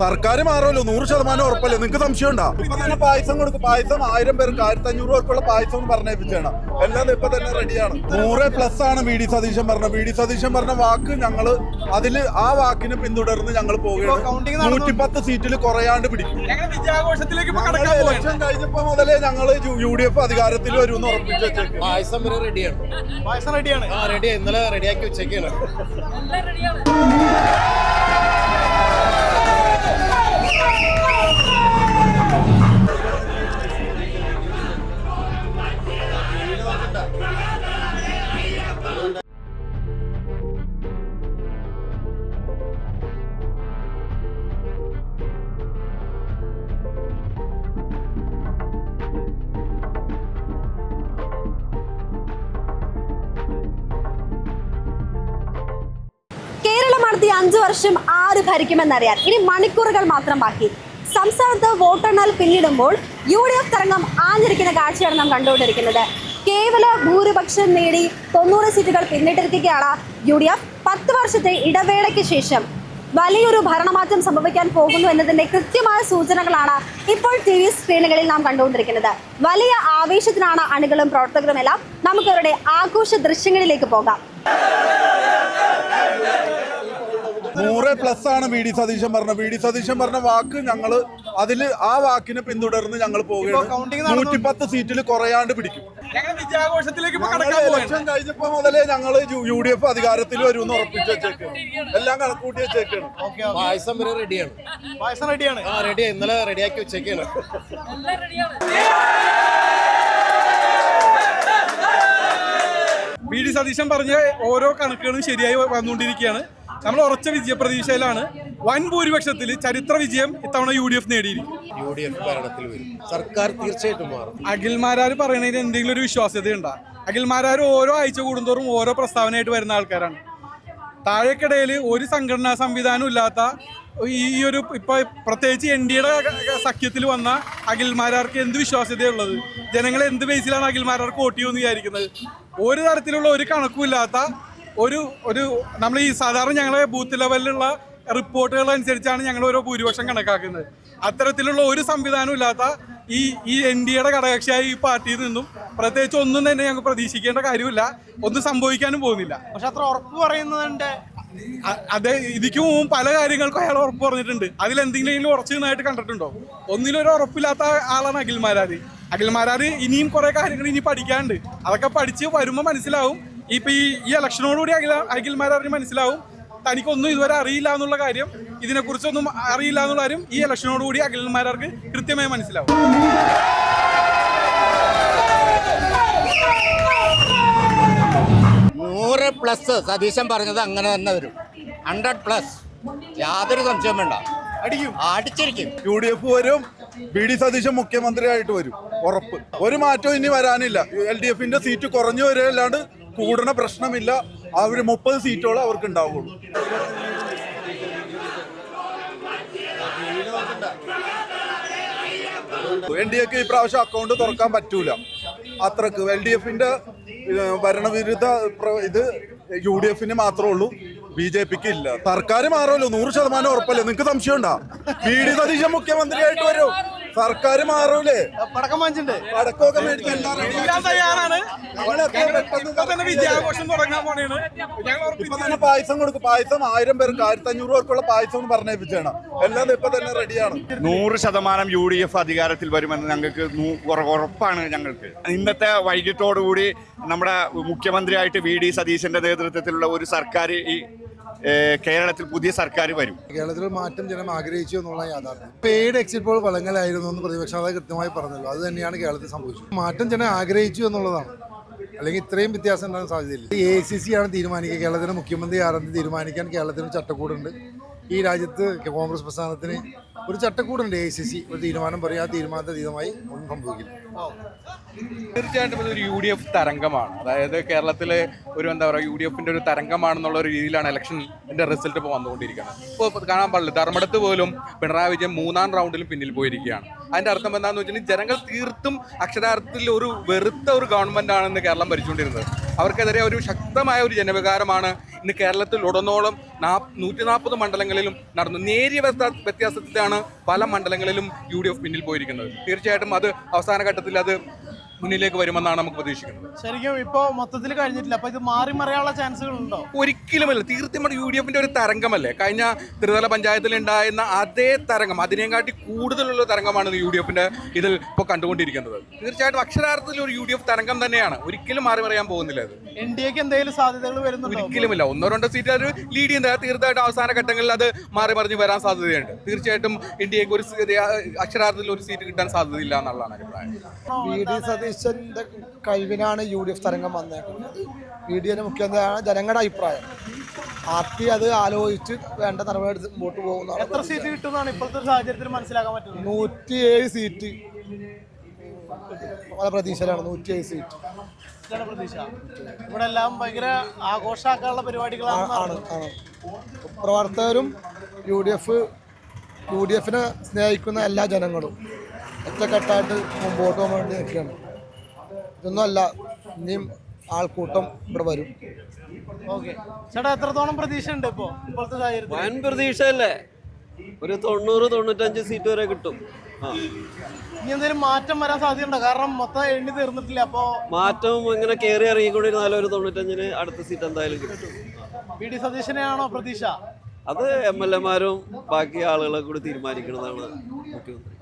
സർക്കാർ മാറുമല്ലോ, 100% ഉറപ്പല്ലേ? നിങ്ങൾക്ക് സംശയം ഉണ്ടോ? ഇപ്പൊ തന്നെ പായസം കൊടുക്കും. പായസം 1000 പേർക്ക് 1500 പേർക്കുള്ള പായസം എന്ന് പറഞ്ഞേപ്പിച്ചാണ്. എല്ലാം ഇപ്പൊ തന്നെ റെഡിയാണ്. 100+ ആണ് വി ഡി സതീശൻ പറഞ്ഞത്. വി ഡി സതീശൻ പറഞ്ഞ വാക്ക് ഞങ്ങള് അതില് ആ വാക്കിന് പിന്തുടർന്ന് ഞങ്ങൾ പോവുകയാണ്. 110 സീറ്റിൽ കുറയാണ്ട് പിടിക്കും. ഇലക്ഷൻ കഴിഞ്ഞപ്പോ മുതലേ ഞങ്ങള് UDF അധികാരത്തിൽ വരുമെന്ന് ഉറപ്പിച്ചു വെച്ചേക്കും. പായസം വരെ റെഡിയാണ്. പായസം റെഡിയാണ്. റെഡി, ഇന്നലെ റെഡിയാക്കി വെച്ചേക്കാണ്. കേരളം അടുത്ത 5 വർഷം ആര് ഭരിക്കുമെന്നറിയാൻ ഇനി മണിക്കൂറുകൾ മാത്രം ബാക്കി. സംസ്ഥാനത്ത് വോട്ടെണ്ണൽ പിന്നിടുമ്പോൾ UDF തരംഗം ആഞ്ഞിരിക്കുന്ന കാഴ്ചയാണ് നാം കണ്ടുകൊണ്ടിരിക്കുന്നത്. കേവല ഭൂരിപക്ഷം നേടി 90 സീറ്റുകൾ പിന്നിട്ടിരിക്കുകയാണ് UDF. 10 വർഷത്തെ ഇടവേളയ്ക്ക് ശേഷം വലിയൊരു ഭരണമാറ്റം സംഭവിക്കാൻ പോകുന്നു എന്നതിന്റെ കൃത്യമായ സൂചനകളാണ് ഇപ്പോൾ TV സ്ക്രീനുകളിൽ നാം കണ്ടുകൊണ്ടിരിക്കുന്നത്. വലിയ ആവേശത്തിനാണ് അണികളും പ്രവർത്തകരുമെല്ലാം. നമുക്ക് അവരുടെ ആഘോഷ ദൃശ്യങ്ങളിലേക്ക് പോകാം. 100+ ആണ് വി ഡി സതീശൻ പറഞ്ഞത്. വി ഡി സതീശൻ പറഞ്ഞ വാക്ക് ഞങ്ങള് അതില് ആ വാക്കിന് പിന്തുടർന്ന് ഞങ്ങൾ പോവുകയാണ്. 110 സീറ്റിൽ കുറയാണ്ട് പിടിക്കും. ഇലക്ഷൻ കഴിഞ്ഞപ്പോ മുതലേ ഞങ്ങള് UDF അധികാരത്തിൽ വരുമെന്ന് ഉറപ്പിച്ചു വെച്ചേക്കും. എല്ലാം കണക്കൂട്ടി വെച്ചേക്കാണ്. പായസം വരെ റെഡിയാണ്. പായസം റെഡിയാണ്. റെഡി, ഇന്നലെ റെഡിയാക്കി വെച്ചേക്കാണ്. വി ഡി സതീശൻ പറഞ്ഞ ഓരോ കണക്കുകളും ശരിയായി വന്നുകൊണ്ടിരിക്കുകയാണ്. നമ്മൾ ഉറച്ച വിജയപ്രതീക്ഷയിലാണ്. വൻ ഭൂരിപക്ഷത്തിൽ ചരിത്ര വിജയം ഇത്തവണ UDF നേടിയിരിക്കും. UDF ഭരണത്തിൽ വരും. സർക്കാർ തീർച്ചയായിട്ടും മാറും. അഖിൽമാരാർ പറയുന്നതിന് എന്തെങ്കിലും ഒരു വിശ്വാസ്യതയുണ്ടോ? അഖിൽമാരാർ ഓരോ ആഴ്ച കൂടുന്തോറും ഓരോ പ്രസ്താവനയായിട്ട് വരുന്ന ആൾക്കാരാണ്. താഴേക്കിടയിൽ ഒരു സംഘടനാ സംവിധാനം ഇല്ലാത്ത ഈ ഒരു ഇപ്പൊ പ്രത്യേകിച്ച് NDAയുടെ സഖ്യത്തിൽ വന്ന അഖിൽമാരാർക്ക് എന്ത് വിശ്വാസ്യതയുള്ളത്? ജനങ്ങളെ എന്ത് ബേസിലാണ് അഖിൽമാരാർക്ക് വോട്ട് ചെയ്യുമെന്ന് വിചാരിക്കുന്നത്? ഒരു തരത്തിലുള്ള ഒരു കണക്കുമില്ലാത്ത ഒരു നമ്മൾ ഈ സാധാരണ ഞങ്ങളെ ബൂത്ത് ലെവലിലുള്ള റിപ്പോർട്ടുകൾ അനുസരിച്ചാണ് ഞങ്ങൾ ഓരോ ഭൂരിപക്ഷം കണക്കാക്കുന്നത്. അത്തരത്തിലുള്ള ഒരു സംവിധാനം ഇല്ലാത്ത ഈ NDAയുടെ ഘടകകക്ഷിയായ ഈ പാർട്ടിയിൽ നിന്നും പ്രത്യേകിച്ച് ഒന്നും തന്നെ ഞങ്ങൾക്ക് പ്രതീക്ഷിക്കേണ്ട കാര്യമില്ല. ഒന്നും സംഭവിക്കാനും പോകുന്നില്ല. പക്ഷെ അത്ര ഉറപ്പ് പറയുന്നതിന്റെ അതെ, ഇതിക്ക് മുമ്പ് പല കാര്യങ്ങൾക്കും അയാൾ ഉറപ്പ് പറഞ്ഞിട്ടുണ്ട്. അതിലെന്തെങ്കിലും ഉറച്ചു നിന്നായിട്ട് കണ്ടിട്ടുണ്ടോ? ഒന്നിലൊരു ഉറപ്പില്ലാത്ത ആളാണ് അഖിൽമാരാർ. അഖിൽമാരാർ ഇനിയും കുറെ കാര്യങ്ങൾ ഇനി പഠിക്കാനുണ്ട്. അതൊക്കെ പഠിച്ച് വരുമ്പോൾ മനസ്സിലാവും. ഇപ്പൊ ഈ ഇലക്ഷനോടുകൂടി അഖിൽമാരാറിന് മനസ്സിലാവും തനിക്കൊന്നും ഇതുവരെ അറിയില്ല എന്നുള്ള കാര്യം, ഇതിനെക്കുറിച്ചൊന്നും അറിയില്ല എന്നുള്ള കാര്യം ഈ ഇലക്ഷനോടുകൂടി അഖിൽമാരാർക്ക് കൃത്യമായി മനസ്സിലാവും. 100+ സതീശൻ പറഞ്ഞത് അങ്ങനെ തന്നെ വരും. 100+, യാതൊരു സംശയം വേണ്ട. അടിച്ചിരിക്കും. UDF വരും. വി ഡി സതീശൻ മുഖ്യമന്ത്രിയായിട്ട് വരും, ഉറപ്പ്. ഒരു മാറ്റവും ഇനി വരാനില്ല. LDFന്റെ സീറ്റ് കുറഞ്ഞു വരികയല്ലാണ്ട് കൂടണ പ്രശ്നമില്ല. അവര് 30 സീറ്റോളം അവർക്ക് ഉണ്ടാവുള്ളൂ. NDAക്ക് ഈ പ്രാവശ്യം അക്കൗണ്ട് തുറക്കാൻ പറ്റൂല. അത്രക്ക് LDFന്റെ ഭരണവിരുദ്ധ ഇത് UDFന് മാത്രമേ ഉള്ളൂ, BJPക്ക് ഇല്ല. സർക്കാർ മാറുമല്ലോ, 100% ഉറപ്പല്ലേ? നിങ്ങൾക്ക് സംശയം ഉണ്ടോ? വി ഡി സതീശൻ മുഖ്യമന്ത്രിയായിട്ട് വരും. സർക്കാർ മാറൂലേ? പടക്കമൊക്കെ മേടിച്ച് വിജയാഘോഷം തുടങ്ങാൻ പോണേണ്. ഇപ്പൊ തന്നെ പായസം കൊടുക്കും. പായസം 1000 പേർക്ക് 1500 പേർക്കുള്ള പായസം എന്ന് പറഞ്ഞേപ്പിച്ചാണ്. എല്ലാം ഇപ്പൊ തന്നെ റെഡിയാണ്. 100% UDF അധികാരത്തിൽ വരുമെന്ന് ഞങ്ങൾക്ക് ഉറപ്പാണ്. ഞങ്ങൾക്ക് ഇന്നത്തെ വൈകിട്ടോടുകൂടി നമ്മുടെ മുഖ്യമന്ത്രിയായിട്ട് വി ഡി സതീശന്റെ നേതൃത്വത്തിലുള്ള ഒരു സർക്കാർ ഈ കേരളത്തിൽ പുതിയ സർക്കാർ വരും. കേരളത്തിൽ മാറ്റം ജനം ആഗ്രഹിച്ചു എന്നുള്ള യാഥാർത്ഥ്യം. പെയ്ഡ് എക്സിറ്റ് പോൾ ഫലങ്ങളായിരുന്നു എന്ന് പ്രതിപക്ഷ നേതാവ് കൃത്യമായി പറഞ്ഞല്ലോ. അത് തന്നെയാണ് കേരളത്തിൽ സംഭവിച്ചത്. മാറ്റം ജനം ആഗ്രഹിച്ചു എന്നുള്ളതാണ്. അല്ലെങ്കിൽ ഇത്രയും വ്യത്യാസം ഉണ്ടാകാൻ സാധ്യതയില്ല. AICC ആണ് തീരുമാനിക്കുക. കേരളത്തിന് മുഖ്യമന്ത്രി ആരെന്ന് തീരുമാനിക്കാൻ കേരളത്തിന് ചട്ടക്കൂടുണ്ട്. ഈ രാജ്യത്ത് കോൺഗ്രസ് പ്രസ്ഥാനത്തിന് ഒരു ചട്ടക്കൂടുണ്ട്. AICC ഒരു തീരുമാനം പറയും, ആ തീരുമാനത്തിതീതമായി ഒന്നും സംഭവിക്കില്ല. തീർച്ചയായിട്ടും ഇതൊരു UDF തരംഗമാണ്. അതായത് കേരളത്തിലെ ഒരു എന്താ പറയുക UDFന്റെ ഒരു തരംഗമാണെന്നുള്ള ഒരു രീതിയിലാണ് ഇലക്ഷൻ്റെ റിസൾട്ട് ഇപ്പോൾ വന്നുകൊണ്ടിരിക്കുന്നത്. ഇപ്പോൾ കാണാൻ പാടില്ല, ധർമ്മടത്ത് പോലും പിണറായി വിജയൻ 3ാം റൗണ്ടിലും പിന്നിൽ പോയിരിക്കുകയാണ്. അതിന്റെ അർത്ഥം എന്താണെന്ന് വെച്ചിട്ടുണ്ടെങ്കിൽ ജനങ്ങൾ തീർത്തും അക്ഷരാർത്ഥത്തിൽ ഒരു വെറുത്ത ഒരു ഗവൺമെന്റ് ആണെന്ന് കേരളം ഭരിച്ചുകൊണ്ടിരുന്നത്. അവർക്കെതിരെ ഒരു ശക്തമായ ഒരു ജനവികാരമാണ് ഇന്ന് കേരളത്തിൽ ഉടനോളം 140 മണ്ഡലങ്ങളിലും നടന്നു. നേരിയ വ്യത്യാസത്തിലാണ് പല മണ്ഡലങ്ങളിലും UDF പിന്നിൽ പോയിരിക്കുന്നത്. തീർച്ചയായിട്ടും അത് അവസാന ഘട്ടത്തിൽ അത് മുന്നിലേക്ക് വരുമെന്നാണ് നമുക്ക് പ്രതീക്ഷിക്കുന്നത്. ശരിക്കും ഇപ്പൊ മൊത്തത്തിൽ കഴിഞ്ഞിട്ടില്ല, അപ്പൊ ഇത് മാറി മറിയാനുള്ള ചാൻസുകൾ ഉണ്ടോ? ഒരിക്കലുമല്ല. തീർച്ചയായും UDF ഒരു തരംഗമല്ലേ. കഴിഞ്ഞ ത്രിതല പഞ്ചായത്തിൽ ഉണ്ടായിരുന്ന അതേ തരംഗം, അതിനെക്കാട്ടി കൂടുതലുള്ള തരംഗമാണ് UDF ഇതിൽ ഇപ്പോൾ കണ്ടുകൊണ്ടിരിക്കുന്നത്. തീർച്ചയായിട്ടും അക്ഷരാർത്ഥത്തിൽ ഒരു UDF തരംഗം തന്നെയാണ്. ഒരിക്കലും മാറി മറിയാൻ പോകുന്നില്ല അത്. NDA ക്ക് എന്തെങ്കിലും സാധ്യതകൾ വരുന്നുണ്ടോ? ഒരിക്കലുമില്ല. 1-2 സീറ്റ് അത് ലീഡ് ചെയ്യുന്നത്. തീർച്ചയായിട്ടും അവസാന ഘട്ടങ്ങളിൽ അത് മാറി മറിഞ്ഞ് വരാൻ സാധ്യതയുണ്ട്. തീർച്ചയായിട്ടും NDA ക്ക് ഒരു അക്ഷരാർത്ഥത്തിൽ ഒരു സീറ്റ് കിട്ടാൻ സാധ്യതയില്ല എന്നുള്ളതാണ് അഭിപ്രായം. VD സതീശന്റെ കഴിവിനാണ് UDF തരംഗം വന്നേക്കുന്നത്. VD മുഖ്യമന്ത്രിയാണ് ജനങ്ങളുടെ അഭിപ്രായം. പാർട്ടി അത് ആലോചിച്ച് വേണ്ട നടപടി മുമ്പോട്ട് പോകുന്നതാണ്. എത്ര സീറ്റ് കിട്ടുമെന്നാണ് ഇപ്പോഴത്തെ സാഹചര്യത്തിൽ മനസ്സിലാക്കാൻ പറ്റുന്നത്? 107 സീറ്റ് വളരെ പ്രതീക്ഷയിലാണ്. 107 സീറ്റ് പ്രതീക്ഷ. ഇവിടെ എല്ലാം ഭയങ്കര ആഘോഷാക്കാനുള്ള പരിപാടികളാണ്. പ്രവർത്തകരും UDFനെ സ്നേഹിക്കുന്ന എല്ലാ ജനങ്ങളും ഒറ്റക്കെട്ടായിട്ട് മുമ്പോട്ട് പോകാൻ വേണ്ടി നിൽക്കുകയാണ്. ഇതൊന്നുമല്ല, ഇനിയും ആൾക്കൂട്ടം ഇവിടെ വരും. ഓക്കെ ചേട്ടാ, എത്രത്തോളം പ്രതീക്ഷ ഉണ്ട് ഇപ്പോഴത്തെ സാഹചര്യത്തിൽ? വൻ പ്രതീക്ഷയല്ലേ, ഒരു 90-95 സീറ്റ് വരെ കിട്ടും. ഇനി എന്തെങ്കിലും മാറ്റം വരാൻ സാധ്യതയുണ്ടോ? കാരണം മൊത്തം എണ്ണി തീർന്നിട്ടില്ല. അപ്പോ മാറ്റം ഇങ്ങനെ കയറി ഇറങ്ങിക്കൊണ്ടിരുന്നാലും ഒരു 95-ന് അടുത്ത സീറ്റ് എന്തായാലും കിട്ടും. VD സതീശനെയാണോ പ്രതീക്ഷ? അത് MLA മാരും ബാക്കി ആളുകളെ കൂടി തീരുമാനിക്കുന്നതാണ് മുഖ്യമന്ത്രി.